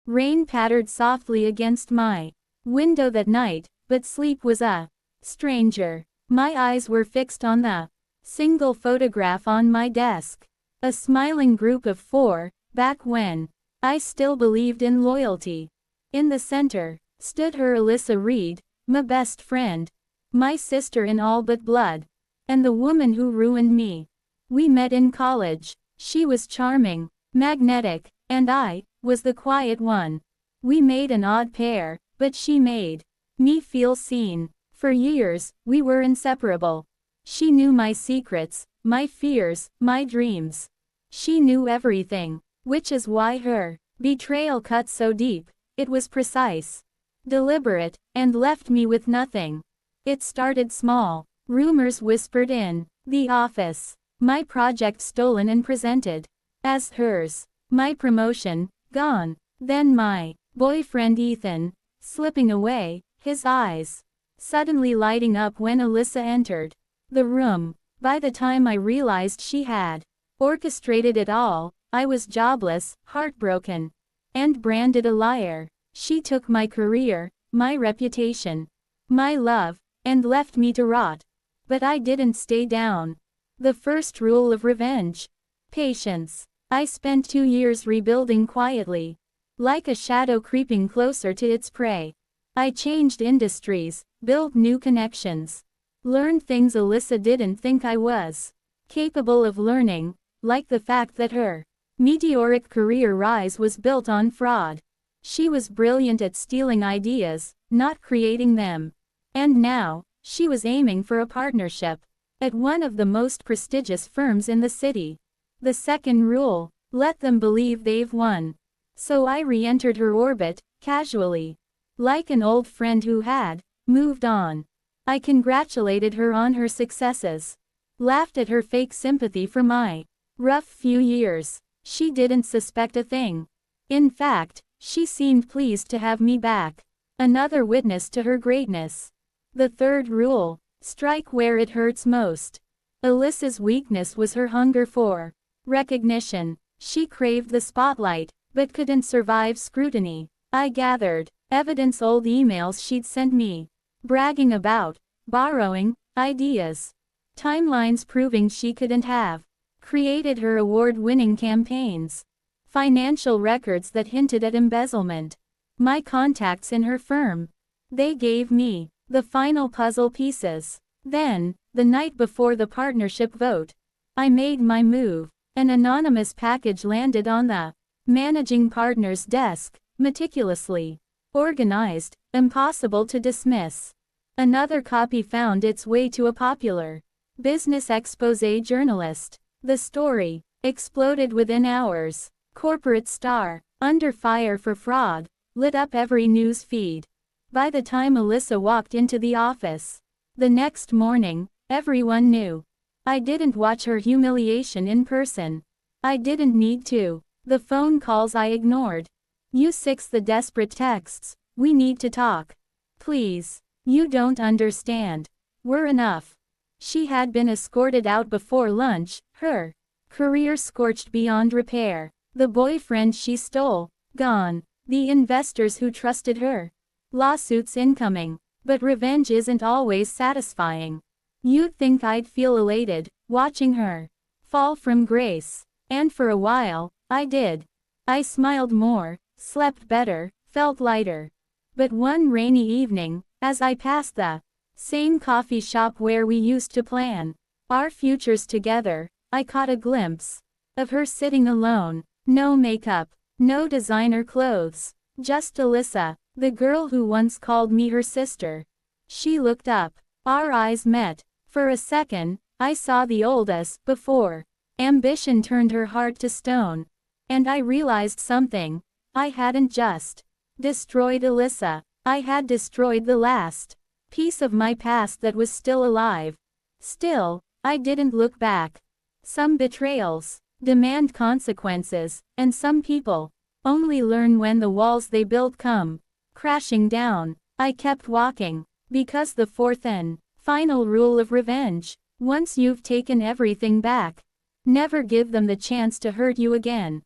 Rain pattered softly against my window that night, but sleep was a stranger. My eyes were fixed on the single photograph on my desk. A smiling group of four, back when I still believed in loyalty. In the center stood her Alyssa Reed, my best friend, my sister in all but blood, and the woman who ruined me. We met in college. She was charming, magnetic, and I was the quiet one. We made an odd pair, but she made me feel seen. For years, we were inseparable. She knew my secrets, my fears, my dreams. She knew everything, which is why her betrayal cut so deep. It was precise, deliberate, and left me with nothing. It started small. Rumors whispered in the office. My project stolen and presented as hers. My promotion gone. Then my boyfriend Ethan slipping away, his eyes suddenly lighting up when Alyssa entered the room. By the time I realized she had orchestrated it all, I was jobless, heartbroken, and branded a liar. She took my career, my reputation, my love, and left me to rot. But I didn't stay down. The first rule of revenge: patience. I spent 2 years rebuilding quietly, like a shadow creeping closer to its prey. I changed industries, built new connections, learned things Alyssa didn't think I was capable of learning, like the fact that her meteoric career rise was built on fraud. She was brilliant at stealing ideas, not creating them. And now, she was aiming for a partnership at one of the most prestigious firms in the city. The second rule: let them believe they've won. So I re-entered her orbit, casually, like an old friend who had moved on. I congratulated her on her successes, laughed at her fake sympathy for my rough few years. She didn't suspect a thing. In fact, she seemed pleased to have me back, another witness to her greatness. The third rule: strike where it hurts most. Alyssa's weakness was her hunger for recognition. She craved the spotlight, but couldn't survive scrutiny. I gathered evidence: old emails she'd sent me, bragging about borrowing ideas, timelines proving she couldn't have created her award-winning campaigns, financial records that hinted at embezzlement. My contacts in her firm, they gave me the final puzzle pieces. Then, the night before the partnership vote, I made my move. An anonymous package landed on the managing partner's desk, meticulously organized, impossible to dismiss. Another copy found its way to a popular business exposé journalist. The story exploded within hours. Corporate star, under fire for fraud, lit up every news feed. By the time Alyssa walked into the office the next morning, everyone knew. I didn't watch her humiliation in person. I didn't need to. The phone calls I ignored. You six, the desperate texts: we need to talk. Please. You don't understand. We're enough. She had been escorted out before lunch, her career scorched beyond repair. The boyfriend she stole, gone. The investors who trusted her, lawsuits incoming. But revenge isn't always satisfying. You'd think I'd feel elated, watching her fall from grace. And for a while, I did. I smiled more, slept better, felt lighter. But one rainy evening, as I passed the same coffee shop where we used to plan our futures together, I caught a glimpse of her sitting alone. No makeup, no designer clothes, just Alyssa, the girl who once called me her sister. She looked up. Our eyes met. For a second, I saw the old us before. Ambition turned her heart to stone. And I realized something. I hadn't just destroyed Alyssa. I had destroyed the last piece of my past that was still alive. Still, I didn't look back. Some betrayals demand consequences, and some people only learn when the walls they built come crashing down. I kept walking, because the fourth and final rule of revenge: once you've taken everything back, never give them the chance to hurt you again.